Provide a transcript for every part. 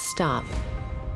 Stop.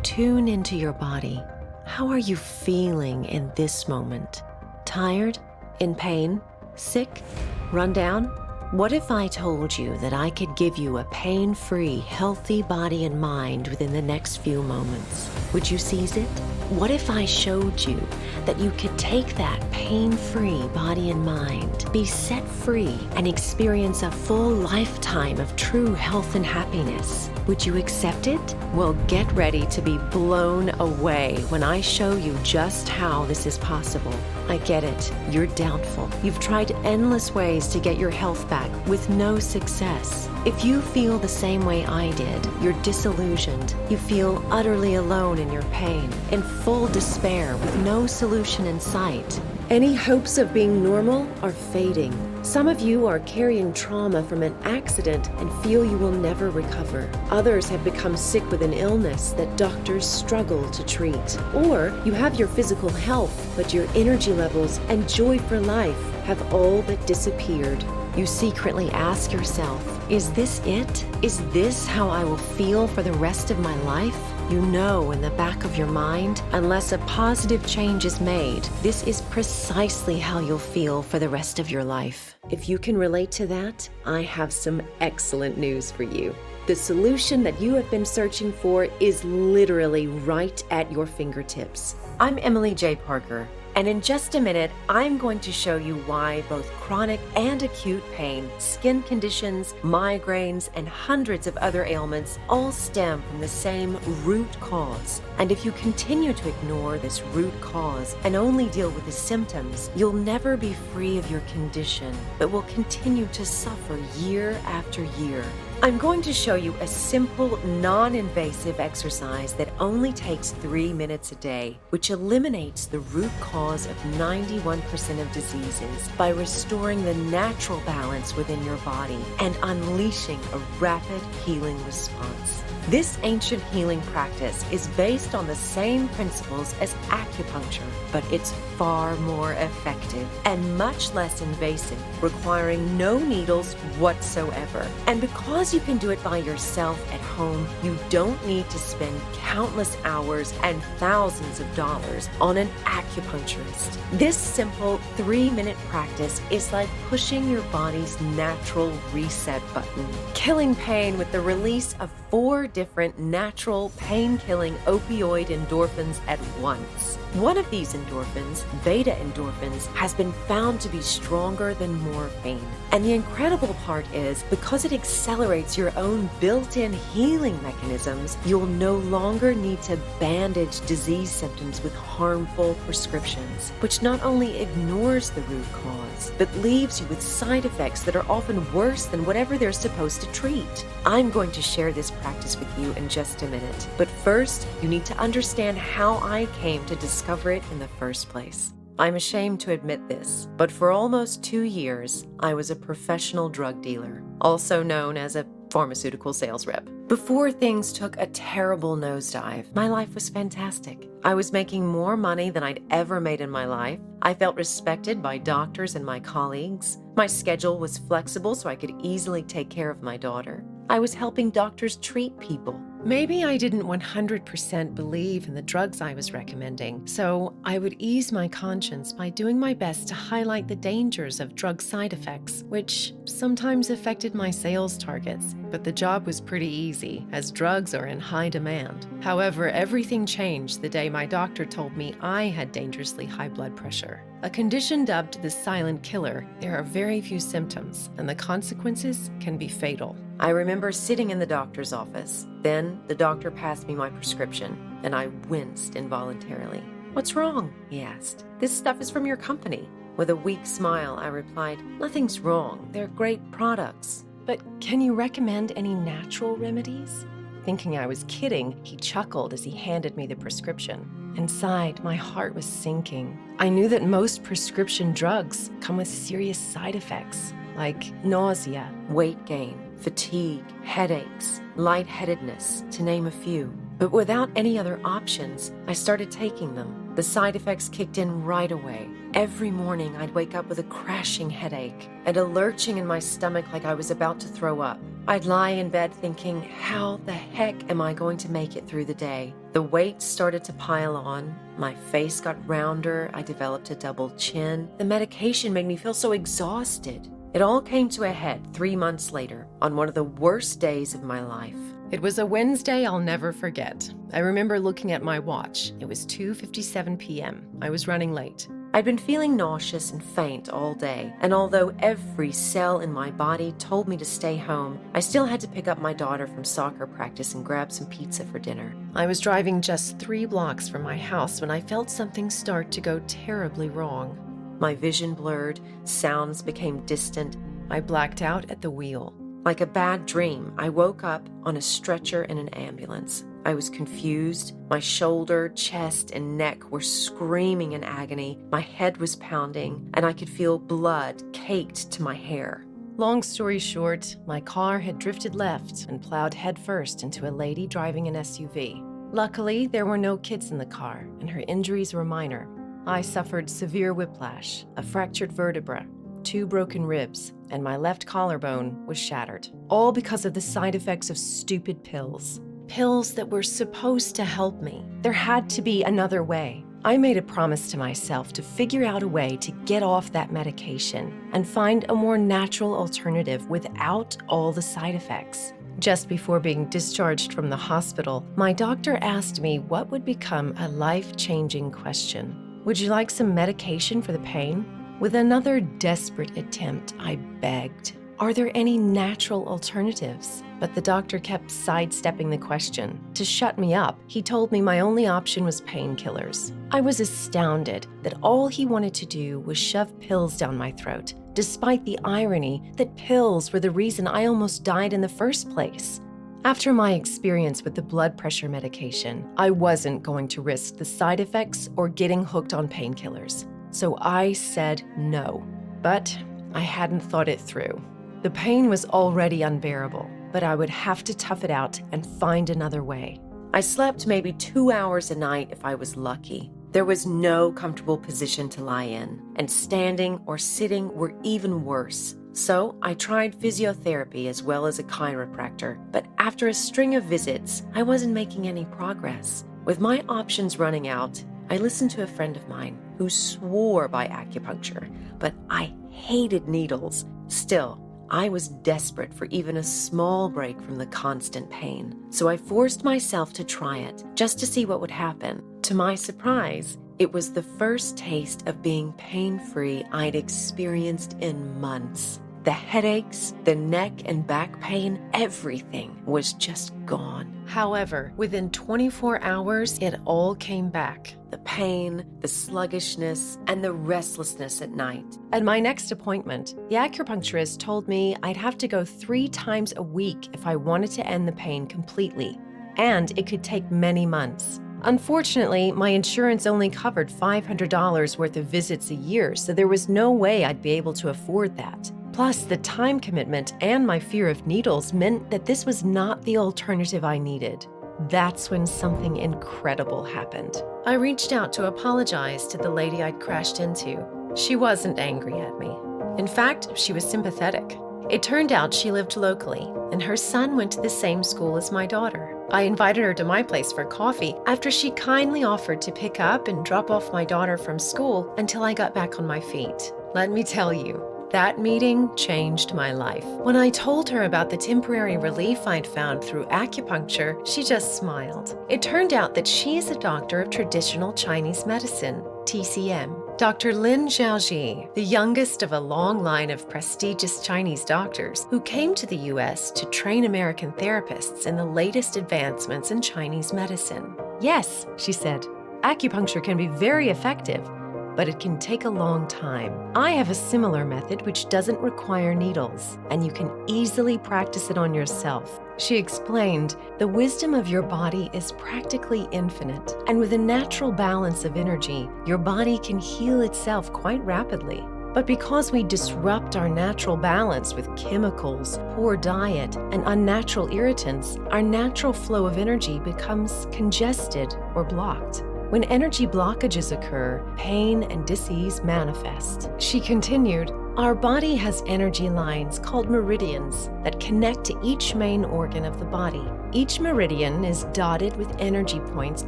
Tune into your body. How are you feeling in this moment? Tired? In pain? Sick? Run down? What if I told you that I could give you a pain-free, healthy body and mind within the next few moments? Would you seize it? What if I showed you that you could take that pain-free body and mind, be set free, and experience a full lifetime of true health and happiness? Would you accept it? Well, get ready to be blown away when I show you just how this is possible. I get it. You're doubtful. You've tried endless ways to get your health back with no success. If you feel the same way I did, you're disillusioned. You feel utterly alone in your pain, in full despair with no solution in sight. Any hopes of being normal are fading. Some of you are carrying trauma from an accident and feel you will never recover. Others have become sick with an illness that doctors struggle to treat. Or you have your physical health, but your energy levels and joy for life have all but disappeared. You secretly ask yourself, is this it? Is this how I will feel for the rest of my life? You know in the back of your mind, unless a positive change is made, this is precisely how you'll feel for the rest of your life. If you can relate to that, I have some excellent news for you. The solution that you have been searching for is literally right at your fingertips. I'm Emily J. Parker. And in just a minute, I'm going to show you why both chronic and acute pain, skin conditions, migraines, and hundreds of other ailments all stem from the same root cause. And if you continue to ignore this root cause and only deal with the symptoms, you'll never be free of your condition, but will continue to suffer year after year. I'm going to show you a simple, non-invasive exercise that only takes 3 minutes a day, which eliminates the root cause of 91% of diseases by restoring the natural balance within your body and unleashing a rapid healing response. This ancient healing practice is based on the same principles as acupuncture, but it's far more effective and much less invasive, requiring no needles whatsoever. And because you can do it by yourself at home, you don't need to spend countless hours and thousands of dollars on an acupuncturist. This simple 3-minute practice is like pushing your body's natural reset button, killing pain with the release of 4 different natural pain-killing opioid endorphins at once. One of these endorphins, beta endorphins, has been found to be stronger than morphine. And the incredible part is, because it accelerates your own built-in healing mechanisms, you'll no longer need to bandage disease symptoms with harmful prescriptions, which not only ignores the root cause, but leaves you with side effects that are often worse than whatever they're supposed to treat. I'm going to share this practice with you in just a minute, but first, you need to understand how I came to discover it in the first place. I'm ashamed to admit this, but for almost 2 years, I was a professional drug dealer, also known as a pharmaceutical sales rep. Before things took a terrible nosedive, my life was fantastic. I was making more money than I'd ever made in my life. I felt respected by doctors and my colleagues. My schedule was flexible so I could easily take care of my daughter. I was helping doctors treat people. Maybe I didn't 100% believe in the drugs I was recommending, so I would ease my conscience by doing my best to highlight the dangers of drug side effects, which sometimes affected my sales targets. But the job was pretty easy, as drugs are in high demand. However, everything changed the day my doctor told me I had dangerously high blood pressure. A condition dubbed the silent killer, there are very few symptoms, and the consequences can be fatal. I remember sitting in the doctor's office. Then the doctor passed me my prescription, and I winced involuntarily. "What's wrong?" he asked. "This stuff is from your company." With a weak smile, I replied, "Nothing's wrong. They're great products. But can you recommend any natural remedies?" Thinking I was kidding, he chuckled as he handed me the prescription. Inside, my heart was sinking. I knew that most prescription drugs come with serious side effects, like nausea, weight gain, fatigue, headaches, lightheadedness, to name a few. But without any other options, I started taking them. The side effects kicked in right away. Every morning, I'd wake up with a crashing headache and a lurching in my stomach like I was about to throw up. I'd lie in bed thinking, how the heck am I going to make it through the day? The weight started to pile on. My face got rounder. I developed a double chin. The medication made me feel so exhausted. It all came to a head 3 months later on one of the worst days of my life. It was a Wednesday I'll never forget. I remember looking at my watch. It was 2:57 p.m. I was running late. I'd been feeling nauseous and faint all day, and although every cell in my body told me to stay home, I still had to pick up my daughter from soccer practice and grab some pizza for dinner. I was driving just 3 blocks from my house when I felt something start to go terribly wrong. My vision blurred, sounds became distant. I blacked out at the wheel. Like a bad dream, I woke up on a stretcher in an ambulance. I was confused. My shoulder, chest, and neck were screaming in agony. My head was pounding, and I could feel blood caked to my hair. Long story short, my car had drifted left and plowed headfirst into a lady driving an SUV. Luckily, there were no kids in the car, and her injuries were minor. I suffered severe whiplash, a fractured vertebra, 2 broken ribs, and my left collarbone was shattered. All because of the side effects of stupid pills. Pills that were supposed to help me. There had to be another way. I made a promise to myself to figure out a way to get off that medication and find a more natural alternative without all the side effects. Just before being discharged from the hospital, my doctor asked me what would become a life-changing question. Would you like some medication for the pain? With another desperate attempt, I begged, are there any natural alternatives? But the doctor kept sidestepping the question. To shut me up, he told me my only option was painkillers. I was astounded that all he wanted to do was shove pills down my throat, despite the irony that pills were the reason I almost died in the first place. After my experience with the blood pressure medication, I wasn't going to risk the side effects or getting hooked on painkillers. So I said no. But I hadn't thought it through. The pain was already unbearable, but I would have to tough it out and find another way. I slept maybe 2 hours a night if I was lucky. There was no comfortable position to lie in, and standing or sitting were even worse. So I tried physiotherapy as well as a chiropractor, but after a string of visits, I wasn't making any progress. With my options running out, I listened to a friend of mine who swore by acupuncture, but I hated needles. Still, I was desperate for even a small break from the constant pain, so I forced myself to try it, just to see what would happen. To my surprise, it was the first taste of being pain-free I'd experienced in months. The headaches, the neck and back pain, everything was just gone. However, within 24 hours, it all came back. The pain, the sluggishness, and the restlessness at night. At my next appointment, the acupuncturist told me I'd have to go 3 times a week if I wanted to end the pain completely, and it could take many months. Unfortunately, my insurance only covered $500 worth of visits a year, so there was no way I'd be able to afford that. Plus, the time commitment and my fear of needles meant that this was not the alternative I needed. That's when something incredible happened. I reached out to apologize to the lady I'd crashed into. She wasn't angry at me. In fact, she was sympathetic. It turned out she lived locally, and her son went to the same school as my daughter. I invited her to my place for coffee after she kindly offered to pick up and drop off my daughter from school until I got back on my feet. Let me tell you, that meeting changed my life. When I told her about the temporary relief I'd found through acupuncture, she just smiled. It turned out that she is a doctor of traditional Chinese medicine, TCM. Dr. Lin Zhaoji, the youngest of a long line of prestigious Chinese doctors who came to the U.S. to train American therapists in the latest advancements in Chinese medicine. Yes, she said, acupuncture can be very effective, but it can take a long time. I have a similar method which doesn't require needles, and you can easily practice it on yourself. She explained, the wisdom of your body is practically infinite, and with a natural balance of energy, your body can heal itself quite rapidly. But because we disrupt our natural balance with chemicals, poor diet, and unnatural irritants, our natural flow of energy becomes congested or blocked. When energy blockages occur, pain and dis-ease manifest. She continued, Our body has energy lines called meridians that connect to each main organ of the body. Each meridian is dotted with energy points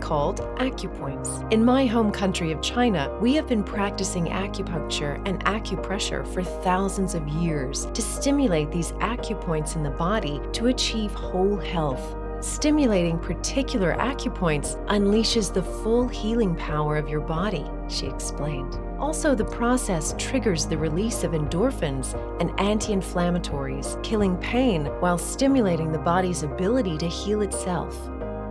called acupoints. In my home country of China, we have been practicing acupuncture and acupressure for thousands of years to stimulate these acupoints in the body to achieve whole health. Stimulating particular acupoints unleashes the full healing power of your body, she explained. Also, the process triggers the release of endorphins and anti-inflammatories, killing pain while stimulating the body's ability to heal itself.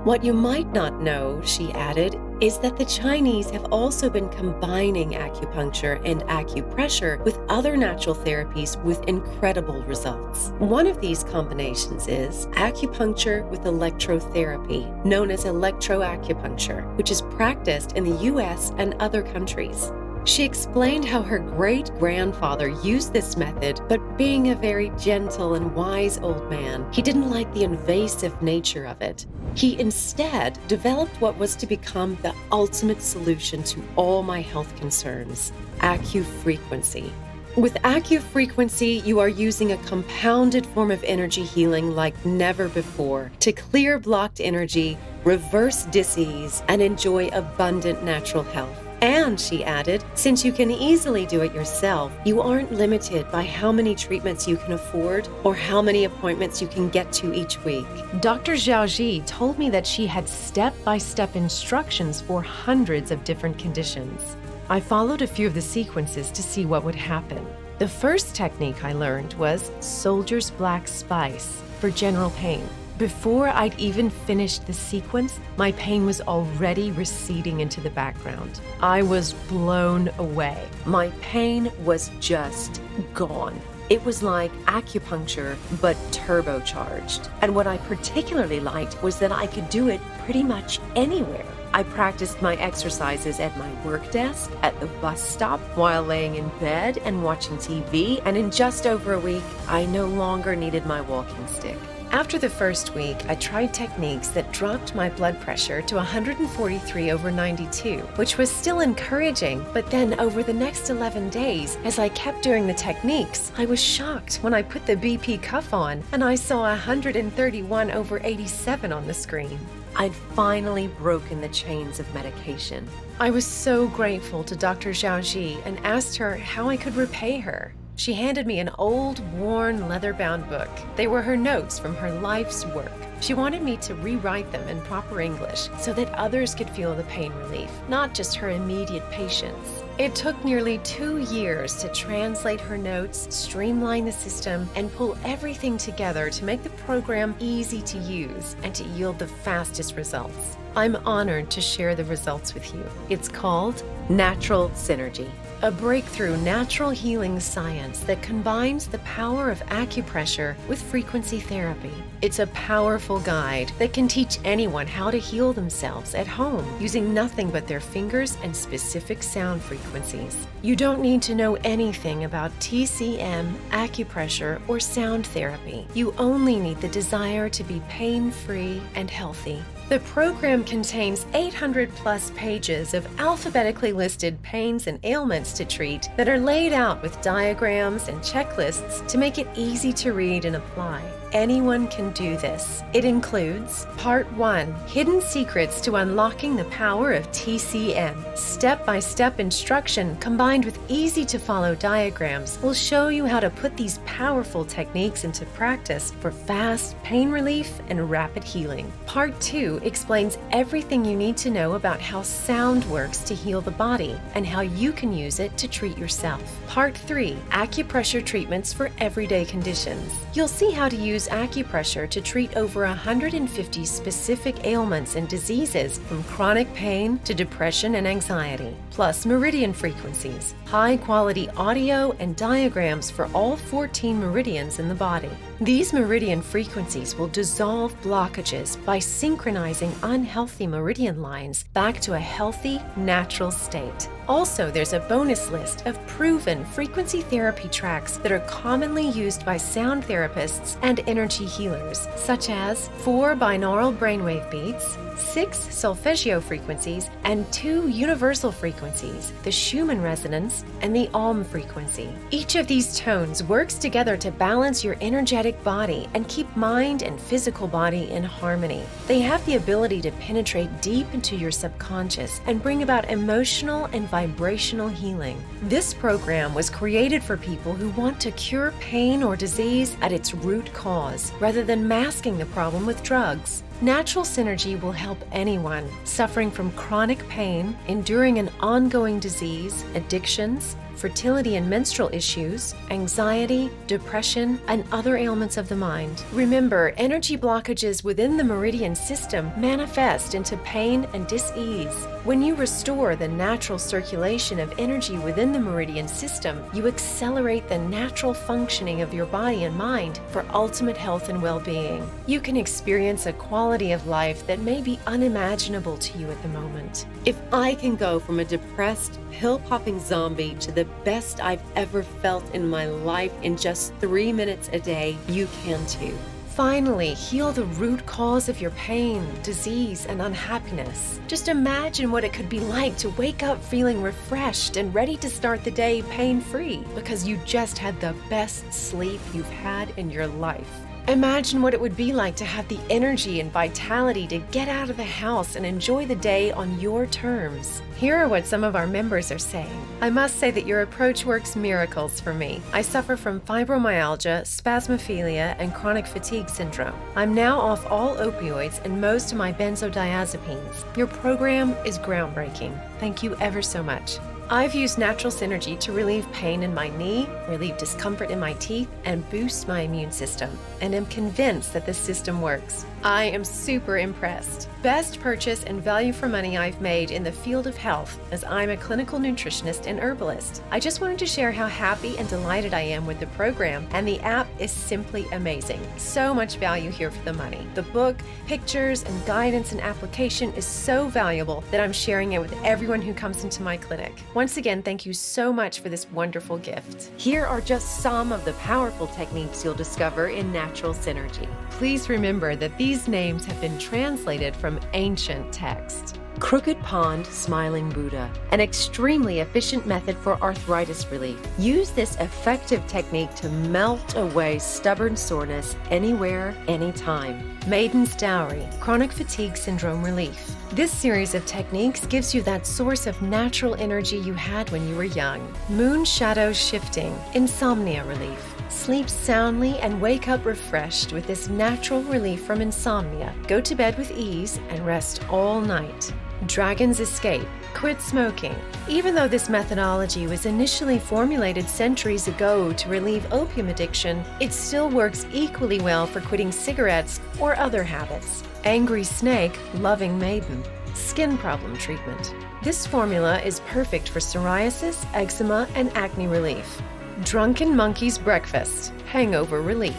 What you might not know, she added, is that the Chinese have also been combining acupuncture and acupressure with other natural therapies with incredible results. One of these combinations is acupuncture with electrotherapy, known as electro-acupuncture, which is practiced in the US and other countries. She explained how her great-grandfather used this method, but being a very gentle and wise old man, he didn't like the invasive nature of it. He instead developed what was to become the ultimate solution to all my health concerns, Acu-Frequency. With Acu-Frequency, you are using a compounded form of energy healing like never before to clear blocked energy, reverse disease, and enjoy abundant natural health. And, she added, since you can easily do it yourself, you aren't limited by how many treatments you can afford or how many appointments you can get to each week. Dr. Xiaoji told me that she had step-by-step instructions for hundreds of different conditions. I followed a few of the sequences to see what would happen. The first technique I learned was Soldier's Black Spice for general pain. Before I'd even finished the sequence, my pain was already receding into the background. I was blown away. My pain was just gone. It was like acupuncture, but turbocharged. And what I particularly liked was that I could do it pretty much anywhere. I practiced my exercises at my work desk, at the bus stop, while laying in bed and watching TV, and in just over a week, I no longer needed my walking stick. After the first week, I tried techniques that dropped my blood pressure to 143/92, which was still encouraging, but then over the next 11 days, as I kept doing the techniques, I was shocked when I put the BP cuff on and I saw 131/87 on the screen. I'd finally broken the chains of medication. I was so grateful to Dr. Xiaoji and asked her how I could repay her. She handed me an old, worn, leather-bound book. They were her notes from her life's work. She wanted me to rewrite them in proper English so that others could feel the pain relief, not just her immediate patients. It took nearly 2 years to translate her notes, streamline the system, and pull everything together to make the program easy to use and to yield the fastest results. I'm honored to share the results with you. It's called Natural Synergy, a breakthrough natural healing science that combines the power of acupressure with frequency therapy. It's a powerful guide that can teach anyone how to heal themselves at home using nothing but their fingers and specific sound frequencies. You don't need to know anything about TCM, acupressure, or sound therapy. You only need the desire to be pain-free and healthy. The program contains 800+ pages of alphabetically listed pains and ailments to treat that are laid out with diagrams and checklists to make it easy to read and apply. Anyone can do this. It includes Part 1, Hidden Secrets to Unlocking the Power of TCM. Step-by-step instruction combined with easy-to-follow diagrams will show you how to put these powerful techniques into practice for fast pain relief and rapid healing. Part 2 explains everything you need to know about how sound works to heal the body and how you can use it to treat yourself. Part 3, Acupressure Treatments for Everyday Conditions. You'll see how to use acupressure to treat over 150 specific ailments and diseases from chronic pain to depression and anxiety, plus meridian frequencies, high-quality audio and diagrams for all 14 meridians in the body. These meridian frequencies will dissolve blockages by synchronizing unhealthy meridian lines back to a healthy, natural state. Also, there's a bonus list of proven frequency therapy tracks that are commonly used by sound therapists and energy healers, such as 4 binaural brainwave beats, 6 solfeggio frequencies, and 2 universal frequencies, the Schumann resonance and the Ailment frequency. Each of these tones works together to balance your energetic body and keep mind and physical body in harmony. They have the ability to penetrate deep into your subconscious and bring about emotional and vibrational healing. This program was created for people who want to cure pain or disease at its root cause, rather than masking the problem with drugs. Natural Synergy will help anyone suffering from chronic pain, enduring an ongoing disease, addictions, fertility and menstrual issues, anxiety, depression, and other ailments of the mind. Remember, energy blockages within the meridian system manifest into pain and dis-ease. When you restore the natural circulation of energy within the meridian system, you accelerate the natural functioning of your body and mind for ultimate health and well-being. You can experience a quality of life that may be unimaginable to you at the moment. If I can go from a depressed, pill-popping zombie to the best I've ever felt in my life in just 3 minutes a day, you can too. Finally, heal the root cause of your pain, disease, and unhappiness. Just imagine what it could be like to wake up feeling refreshed and ready to start the day pain-free because you just had the best sleep you've had in your life. Imagine what it would be like to have the energy and vitality to get out of the house and enjoy the day on your terms. Here are what some of our members are saying. I must say that your approach works miracles for me. I suffer from fibromyalgia, spasmophilia, and chronic fatigue syndrome. I'm now off all opioids and most of my benzodiazepines. Your program is groundbreaking. Thank you ever so much. I've used Natural Synergy to relieve pain in my knee, relieve discomfort in my teeth, and boost my immune system, and am convinced that the system works. I am super impressed. Best purchase and value for money I've made in the field of health, as I'm a clinical nutritionist and herbalist. I just wanted to share how happy and delighted I am with the program, and the app is simply amazing. So much value here for the money. The book, pictures, and guidance and application is so valuable that I'm sharing it with everyone who comes into my clinic. Once again, thank you so much for this wonderful gift. Here are just some of the powerful techniques you'll discover in Natural Synergy. Please remember that these names have been translated from ancient text. Crooked Pond Smiling Buddha, an extremely efficient method for arthritis relief. Use this effective technique to melt away stubborn soreness anywhere, anytime. Maiden's Dowry, chronic fatigue syndrome relief. This series of techniques gives you that source of natural energy you had when you were young. Moon Shadow Shifting, insomnia relief. Sleep soundly and wake up refreshed with this natural relief from insomnia. Go to bed with ease and rest all night. Dragon's Escape, quit smoking. Even though this methodology was initially formulated centuries ago to relieve opium addiction, it still works equally well for quitting cigarettes or other habits. Angry Snake, Loving Maiden, skin problem treatment. This formula is perfect for psoriasis, eczema, and acne relief. Drunken Monkey's Breakfast, hangover relief.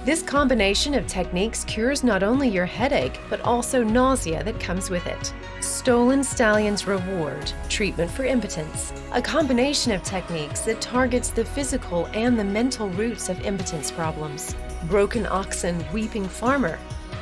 This combination of techniques cures not only your headache, but also nausea that comes with it. Stolen Stallion's Reward, treatment for impotence. A combination of techniques that targets the physical and the mental roots of impotence problems. Broken Oxen, Weeping Farmer,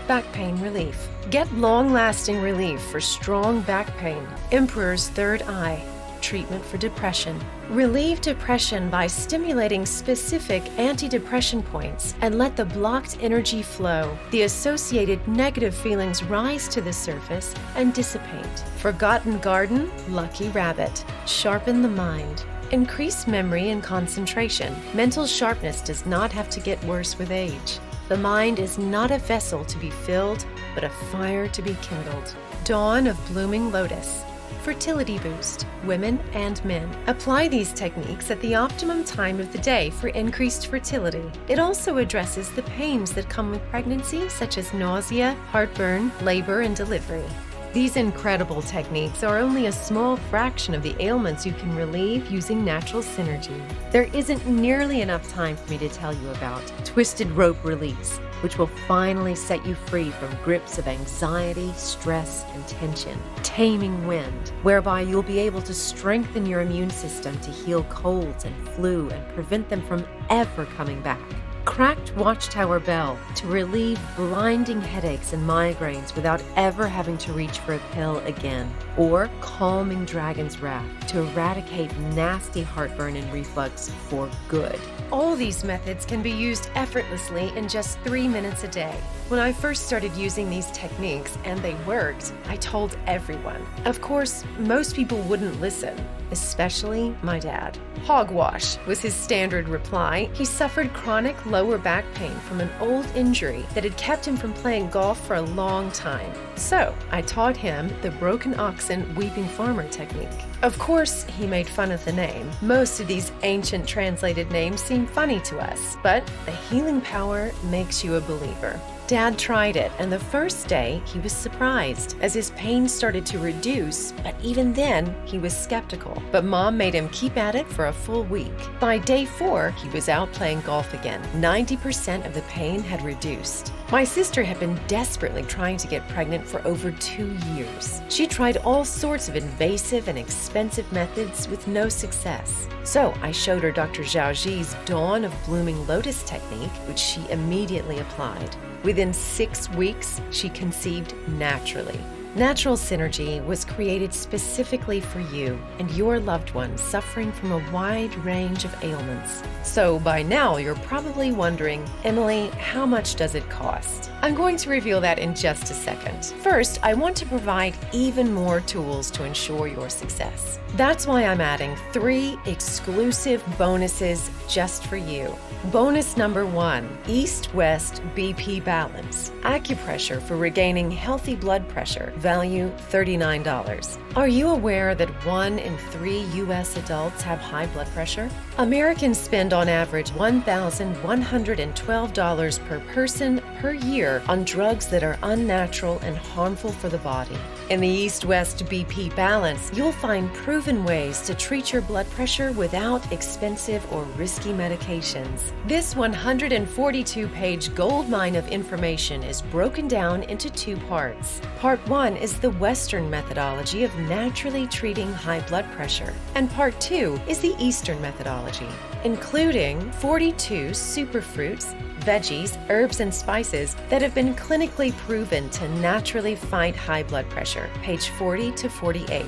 back pain relief. Get long-lasting relief for strong back pain. Emperor's Third Eye, treatment for depression. Relieve depression by stimulating specific antidepressant points and let the blocked energy flow. The associated negative feelings rise to the surface and dissipate. Forgotten Garden, Lucky Rabbit. Sharpen the mind. Increase memory and concentration. Mental sharpness does not have to get worse with age. The mind is not a vessel to be filled, but a fire to be kindled. Dawn of Blooming Lotus. Fertility boost, women and men. Apply these techniques at the optimum time of the day for increased fertility. It also addresses the pains that come with pregnancy, such as nausea, heartburn, labor, and delivery. These incredible techniques are only a small fraction of the ailments you can relieve using natural synergy. There isn't nearly enough time for me to tell you about twisted rope release, which will finally set you free from grips of anxiety, stress, and tension. Taming wind, whereby you'll be able to strengthen your immune system to heal colds and flu and prevent them from ever coming back. Cracked watchtower bell to relieve blinding headaches and migraines without ever having to reach for a pill again. Or calming dragon's wrath to eradicate nasty heartburn and reflux for good. All these methods can be used effortlessly in just 3 minutes a day. When I first started using these techniques and they worked, I told everyone. Of course, most people wouldn't listen, especially my dad. Hogwash was his standard reply. He suffered chronic lower back pain from an old injury that had kept him from playing golf for a long time. So I taught him the broken oxen weeping farmer technique. Of course, he made fun of the name. Most of these ancient translated names seem funny to us, but the healing power makes you a believer. Dad tried it, and the first day he was surprised as his pain started to reduce, but even then he was skeptical. But Mom made him keep at it for a full week. By day 4, he was out playing golf again. 90% of the pain had reduced. My sister had been desperately trying to get pregnant for over 2 years. She tried all sorts of invasive and expensive methods with no success. So I showed her Dr. Zhaoji's Dawn of Blooming Lotus technique, which she immediately applied. Within 6 weeks, she conceived naturally. Natural Synergy was created specifically for you and your loved ones suffering from a wide range of ailments. So by now, you're probably wondering, Emily, how much does it cost? I'm going to reveal that in just a second. First, I want to provide even more tools to ensure your success. That's why I'm adding 3 exclusive bonuses just for you. Bonus number 1, East-West BP Balance. Acupressure for regaining healthy blood pressure. Value $39. Are you aware that 1 in 3 U.S. adults have high blood pressure? Americans spend on average $1,112 per person per year on drugs that are unnatural and harmful for the body. In the East-West BP Balance, you'll find proven ways to treat your blood pressure without expensive or risky medications. This 142-page goldmine of information is broken down into 2 parts. Part 1 is the Western methodology of naturally treating high blood pressure, and Part 2 is the Eastern methodology, including 42 superfruits, veggies, herbs, and spices that have been clinically proven to naturally fight high blood pressure, page 40 to 48.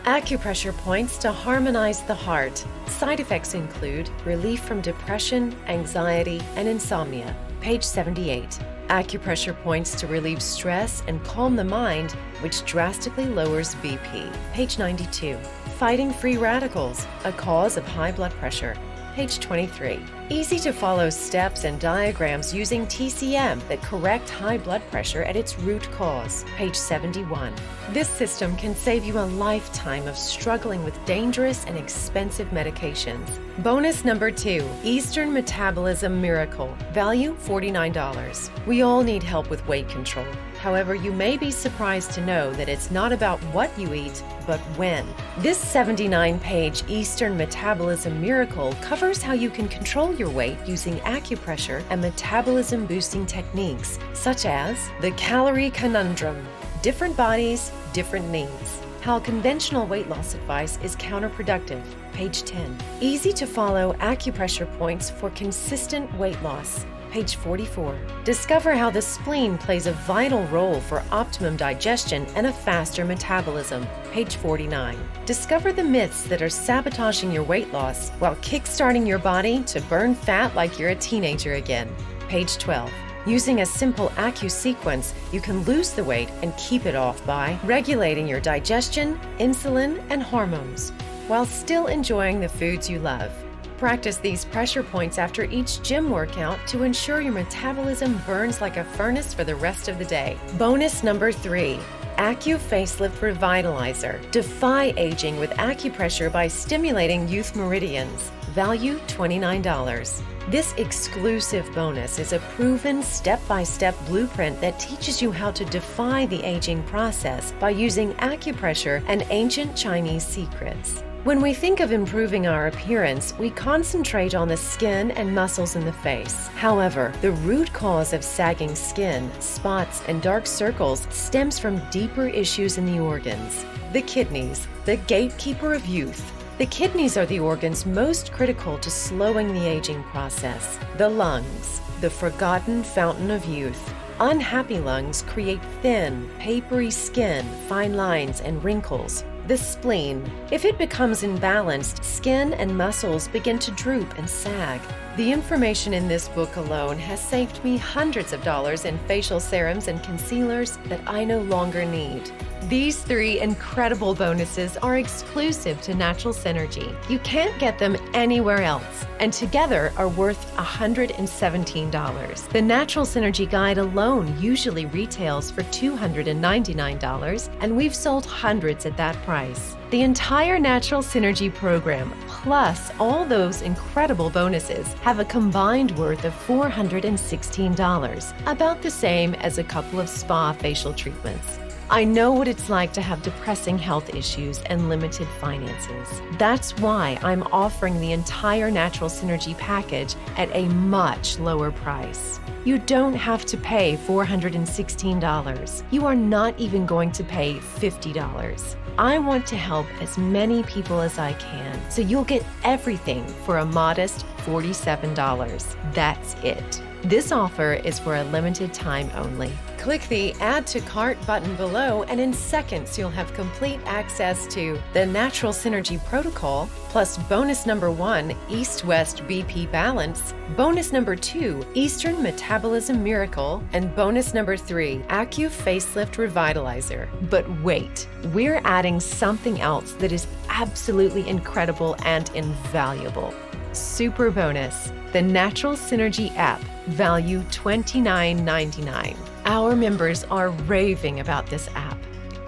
Acupressure points to harmonize the heart. Side effects include relief from depression, anxiety, and insomnia, page 78. Acupressure points to relieve stress and calm the mind, which drastically lowers BP, page 92. Fighting free radicals, a cause of high blood pressure, page 23. Easy to follow steps and diagrams using TCM that correct high blood pressure at its root cause, page 71. This system can save you a lifetime of struggling with dangerous and expensive medications. Bonus number 2, Eastern Metabolism Miracle, value $49. We all need help with weight control. However, you may be surprised to know that it's not about what you eat, but when. This 79-page Eastern Metabolism Miracle covers how you can control your weight using acupressure and metabolism-boosting techniques, such as the Calorie Conundrum, different bodies, different needs. How conventional weight loss advice is counterproductive, page 10. Easy to follow acupressure points for consistent weight loss, page 44. Discover how the spleen plays a vital role for optimum digestion and a faster metabolism, page 49. Discover the myths that are sabotaging your weight loss while kickstarting your body to burn fat like you're a teenager again, page 12. Using a simple acu-sequence, you can lose the weight and keep it off by regulating your digestion, insulin, and hormones, while still enjoying the foods you love. Practice these pressure points after each gym workout to ensure your metabolism burns like a furnace for the rest of the day. Bonus number 3, Acu Facelift Revitalizer. Defy aging with acupressure by stimulating youth meridians. value $29. This exclusive bonus is a proven step-by-step blueprint that teaches you how to defy the aging process by using acupressure and ancient Chinese secrets. When we think of improving our appearance, we concentrate on the skin and muscles in the face. However, the root cause of sagging skin, spots, and dark circles stems from deeper issues in the organs. The kidneys, the gatekeeper of youth. The kidneys are the organs most critical to slowing the aging process. The lungs, the forgotten fountain of youth. Unhappy lungs create thin, papery skin, fine lines, and wrinkles. The spleen. If it becomes imbalanced, skin and muscles begin to droop and sag. The information in this book alone has saved me hundreds of dollars in facial serums and concealers that I no longer need. These 3 incredible bonuses are exclusive to Natural Synergy. You can't get them anywhere else, and together are worth $117. The Natural Synergy Guide alone usually retails for $299, and we've sold hundreds at that price. The entire Natural Synergy program, plus all those incredible bonuses, have a combined worth of $416, about the same as a couple of spa facial treatments. I know what it's like to have depressing health issues and limited finances. That's why I'm offering the entire Natural Synergy package at a much lower price. You don't have to pay $416. You are not even going to pay $50. I want to help as many people as I can, so you'll get everything for a modest $47. That's it. This offer is for a limited time only. Click the Add to Cart button below, and in seconds you'll have complete access to the Natural Synergy Protocol, plus bonus number 1, East-West BP Balance, bonus number 2, Eastern Metabolism Miracle, and bonus number 3, Acu Facelift Revitalizer. But wait, we're adding something else that is absolutely incredible and invaluable. Super bonus, the Natural Synergy app, value $29.99. Our members are raving about this app.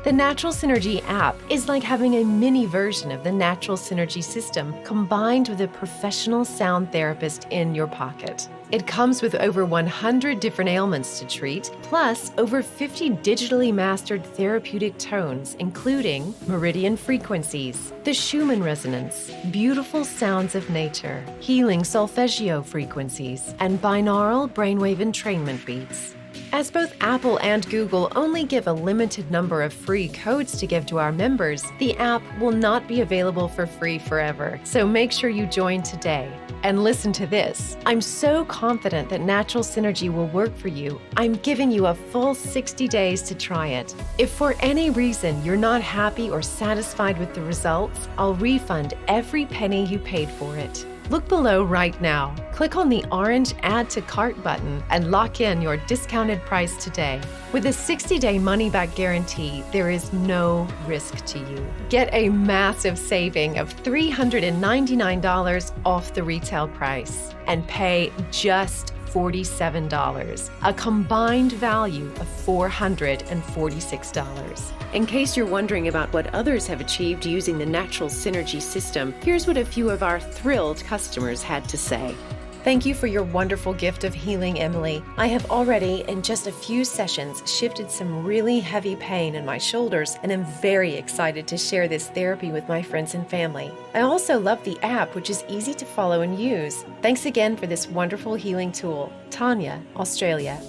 The Natural Synergy app is like having a mini version of the Natural Synergy system combined with a professional sound therapist in your pocket. It comes with over 100 different ailments to treat, plus over 50 digitally mastered therapeutic tones, including meridian frequencies, the Schumann resonance, beautiful sounds of nature, healing solfeggio frequencies, and binaural brainwave entrainment beats. As both Apple and Google only give a limited number of free codes to give to our members, the app will not be available for free forever, so make sure you join today. And listen to this. I'm so confident that Natural Synergy will work for you, I'm giving you a full 60 days to try it. If for any reason you're not happy or satisfied with the results, I'll refund every penny you paid for it. Look below right now. Click on the orange Add to Cart button and lock in your discounted price today. With a 60-day money-back guarantee, there is no risk to you. Get a massive saving of $399 off the retail price and pay just $47, a combined value of $446. In case you're wondering about what others have achieved using the Natural Synergy system, here's what a few of our thrilled customers had to say. Thank you for your wonderful gift of healing, Emily. I have already, in just a few sessions, shifted some really heavy pain in my shoulders and am very excited to share this therapy with my friends and family. I also love the app, which is easy to follow and use. Thanks again for this wonderful healing tool. Tanya, Australia.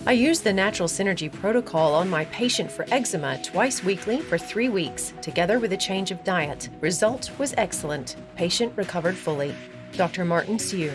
I use the Natural Synergy Protocol on my patient for eczema twice weekly for 3 weeks, together with a change of diet. Result was excellent. Patient recovered fully. Dr. Martin Sue.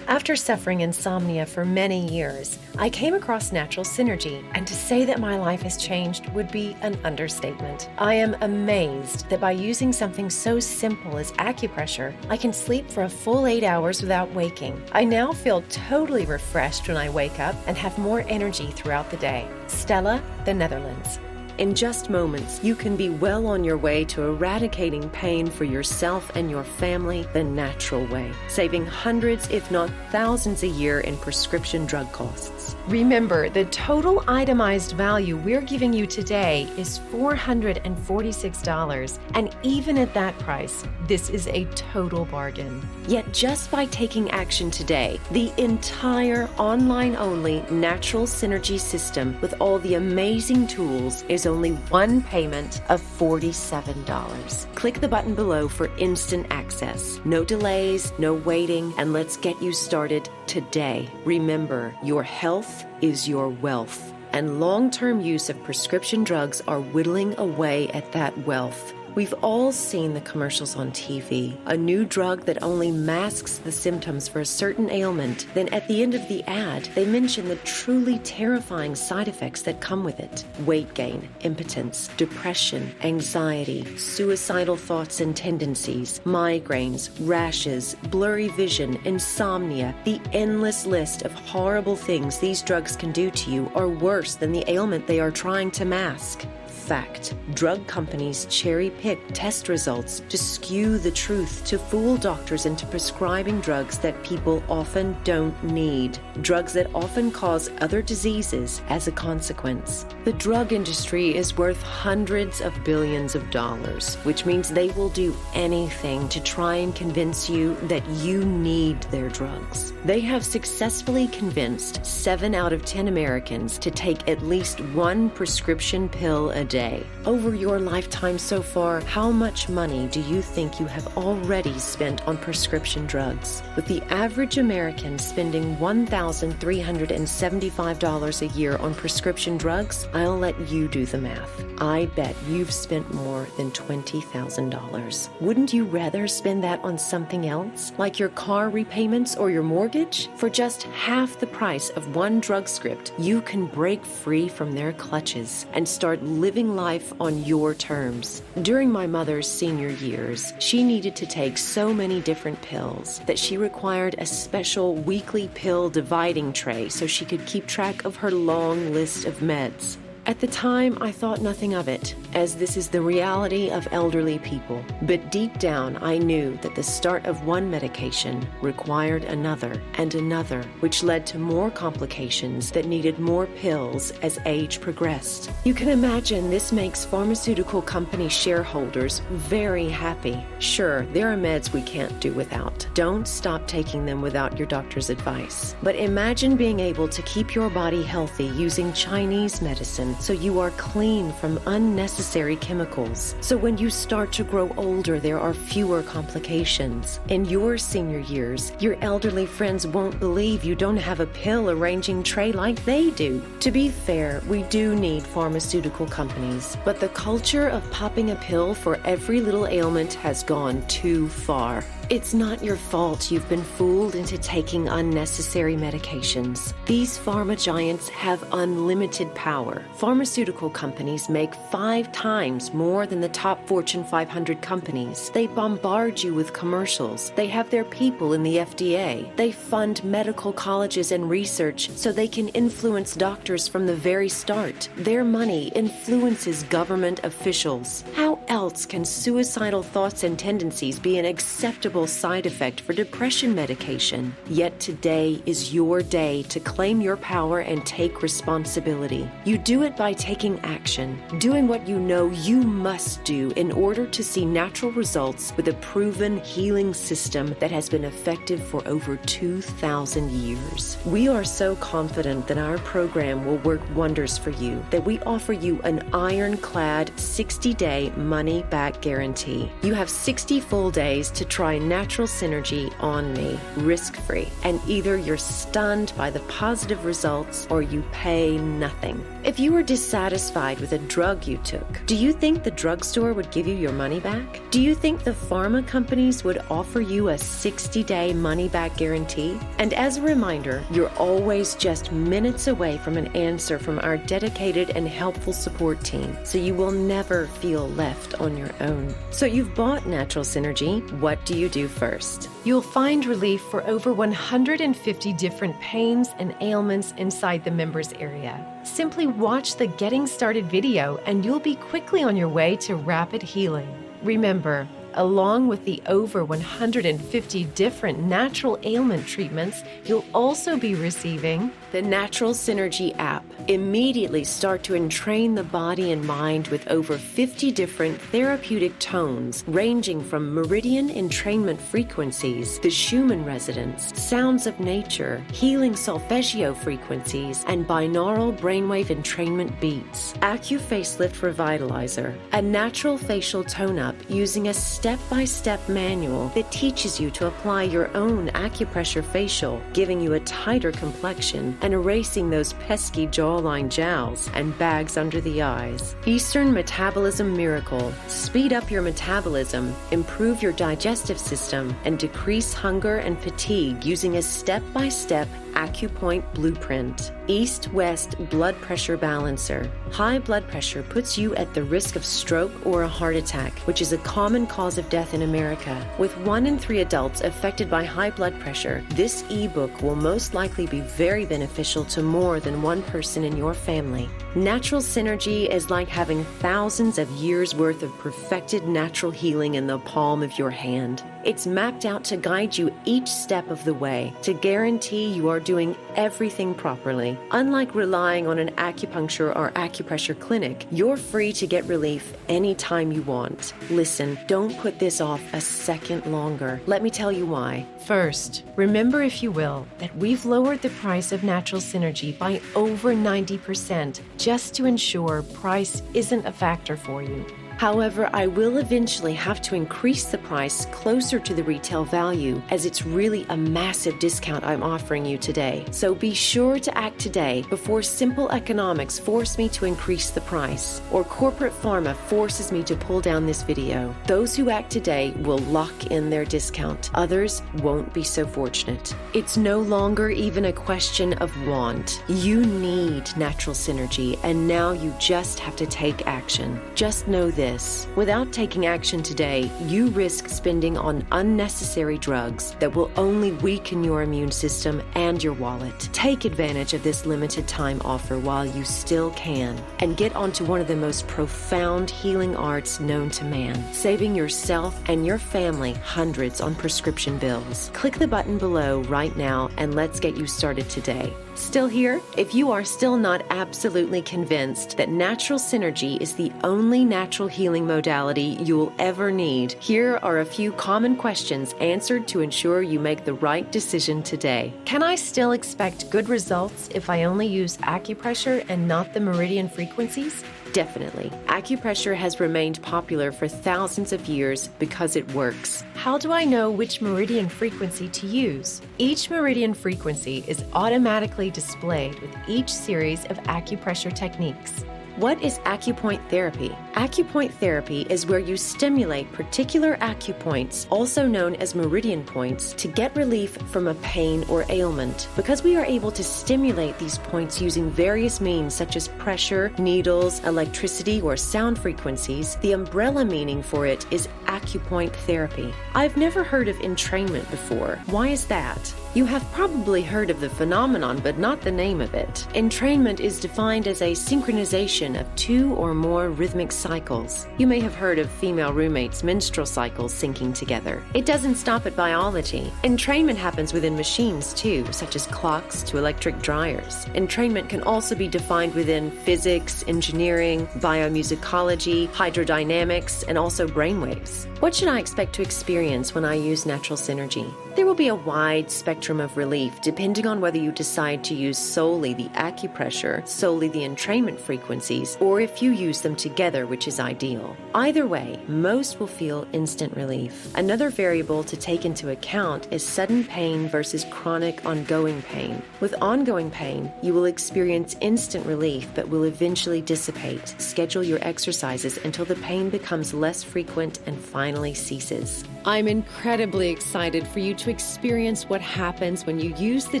After suffering insomnia for many years, I came across Natural Synergy, and to say that my life has changed would be an understatement. I am amazed that by using something so simple as acupressure, I can sleep for a full 8 hours without waking. I now feel totally refreshed when I wake up and have more energy throughout the day. Stella, the Netherlands. In just moments, you can be well on your way to eradicating pain for yourself and your family the natural way, saving hundreds, if not thousands a year in prescription drug costs. Remember, the total itemized value we're giving you today is $446, and even at that price, this is a total bargain. Yet just by taking action today, the entire online-only Natural Synergy system with all the amazing tools is only one payment of $47. Click the button below for instant access. No delays, no waiting, and let's get you started today. Remember, your health is your wealth, and long-term use of prescription drugs are whittling away at that wealth. We've all seen the commercials on TV, a new drug that only masks the symptoms for a certain ailment. Then at the end of the ad, they mention the truly terrifying side effects that come with it. Weight gain, impotence, depression, anxiety, suicidal thoughts and tendencies, migraines, rashes, blurry vision, insomnia. The endless list of horrible things these drugs can do to you are worse than the ailment they are trying to mask. Fact. Drug companies cherry-pick test results to skew the truth, to fool doctors into prescribing drugs that people often don't need, drugs that often cause other diseases as a consequence. The drug industry is worth hundreds of billions of dollars, which means they will do anything to try and convince you that you need their drugs. They have successfully convinced 7 out of 10 Americans to take at least one prescription pill a day. Over your lifetime so far, how much money do you think you have already spent on prescription drugs? With the average American spending $1,375 a year on prescription drugs, I'll let you do the math. I bet you've spent more than $20,000. Wouldn't you rather spend that on something else, like your car repayments or your mortgage? For just half the price of one drug script, you can break free from their clutches and start living life on your terms. During my mother's senior years, she needed to take so many different pills that she required a special weekly pill dividing tray so she could keep track of her long list of meds. At the time, I thought nothing of it, as this is the reality of elderly people. But deep down, I knew that the start of one medication required another and another, which led to more complications that needed more pills as age progressed. You can imagine this makes pharmaceutical company shareholders very happy. Sure, there are meds we can't do without. Don't stop taking them without your doctor's advice. But imagine being able to keep your body healthy using Chinese medicine, so you are clean from unnecessary chemicals. So when you start to grow older, there are fewer complications. In your senior years, your elderly friends won't believe you don't have a pill arranging tray like they do. To be fair, we do need pharmaceutical companies, but the culture of popping a pill for every little ailment has gone too far. It's not your fault you've been fooled into taking unnecessary medications. These pharma giants have unlimited power. Pharmaceutical companies make 5 times more than the top Fortune 500 companies. They bombard you with commercials. They have their people in the FDA. They fund medical colleges and research so they can influence doctors from the very start. Their money influences government officials. How else can suicidal thoughts and tendencies be an acceptable side effect for depression medication? Yet today is your day to claim your power and take responsibility. You do it by taking action, doing what you know you must do in order to see natural results with a proven healing system that has been effective for over 2,000 years. We are so confident that our program will work wonders for you that we offer you an ironclad 60-day money-back guarantee. You have 60 full days to try Natural Synergy on me, risk-free, and either you're stunned by the positive results or you pay nothing. If you were dissatisfied with a drug you took, do you think the drugstore would give you your money back? Do you think the pharma companies would offer you a 60-day money-back guarantee? And as a reminder, you're always just minutes away from an answer from our dedicated and helpful support team, so you will never feel left on your own. So you've bought Natural Synergy. What do you do first? You'll find relief for over 150 different pains and ailments inside the members area. Simply watch the Getting Started video and you'll be quickly on your way to rapid healing. Remember, Along with the over 150 different natural ailment treatments, you'll also be receiving the Natural Synergy app. Immediately start to entrain the body and mind with over 50 different therapeutic tones, ranging from meridian entrainment frequencies, the Schumann resonance, sounds of nature, healing solfeggio frequencies, and binaural brainwave entrainment beats. Acu-Facelift Revitalizer, a natural facial tone-up using a step-by-step manual that teaches you to apply your own acupressure facial, giving you a tighter complexion and erasing those pesky jawline jowls and bags under the eyes. Eastern Metabolism Miracle. Speed up your metabolism, improve your digestive system, and decrease hunger and fatigue using a step-by-step AcuPoint blueprint. East-West Blood Pressure Balancer. High blood pressure puts you at the risk of stroke or a heart attack, which is a common cause of death in America. With 1 in 3 adults affected by high blood pressure, this ebook will most likely be very beneficial to more than one person in your family. Natural Synergy is like having thousands of years' worth of perfected natural healing in the palm of your hand. It's mapped out to guide you each step of the way to guarantee you are doing everything properly. Unlike relying on an acupuncture or acupressure clinic, you're free to get relief anytime you want. Listen, don't put this off a second longer. Let me tell you why. First, remember, if you will, that we've lowered the price of Natural Synergy by over 90% just to ensure price isn't a factor for you. However, I will eventually have to increase the price closer to the retail value, as it's really a massive discount I'm offering you today. So be sure to act today before simple economics force me to increase the price, or corporate pharma forces me to pull down this video. Those who act today will lock in their discount. Others won't be so fortunate. It's no longer even a question of want. You need Natural Synergy, and now you just have to take action. Just know this. Without taking action today, you risk spending on unnecessary drugs that will only weaken your immune system and your wallet. Take advantage of this limited time offer while you still can, and get onto one of the most profound healing arts known to man, saving yourself and your family hundreds on prescription bills. Click the button below right now and let's get you started today. Still here? If you are still not absolutely convinced that Natural Synergy is the only natural healing modality you will ever need, here are a few common questions answered to ensure you make the right decision today. Can I still expect good results if I only use acupressure and not the meridian frequencies? Definitely. Acupressure has remained popular for thousands of years because it works. How do I know which meridian frequency to use? Each meridian frequency is automatically displayed with each series of acupressure techniques. What is acupoint therapy? Acupoint therapy is where you stimulate particular acupoints, also known as meridian points, to get relief from a pain or ailment. Because we are able to stimulate these points using various means such as pressure, needles, electricity, or sound frequencies, the umbrella meaning for it is acupoint therapy. I've never heard of entrainment before. Why is that? You have probably heard of the phenomenon, but not the name of it. Entrainment is defined as a synchronization of 2 or more rhythmic cycles. You may have heard of female roommates' menstrual cycles syncing together. It doesn't stop at biology. Entrainment happens within machines too, such as clocks to electric dryers. Entrainment can also be defined within physics, engineering, biomusicology, hydrodynamics, and also brainwaves. What should I expect to experience when I use Natural Synergy? There will be a wide spectrum of relief depending on whether you decide to use solely the acupressure, solely the entrainment frequencies, or if you use them together, which is ideal. Either way, most will feel instant relief. Another variable to take into account is sudden pain versus chronic ongoing pain. With ongoing pain, you will experience instant relief but will eventually dissipate. Schedule your exercises until the pain becomes less frequent and finally ceases. I'm incredibly excited for you to experience what happens when you use the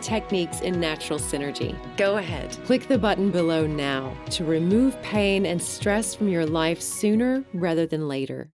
techniques in Natural Synergy. Go ahead. Click the button below now to remove pain and stress from your life sooner rather than later.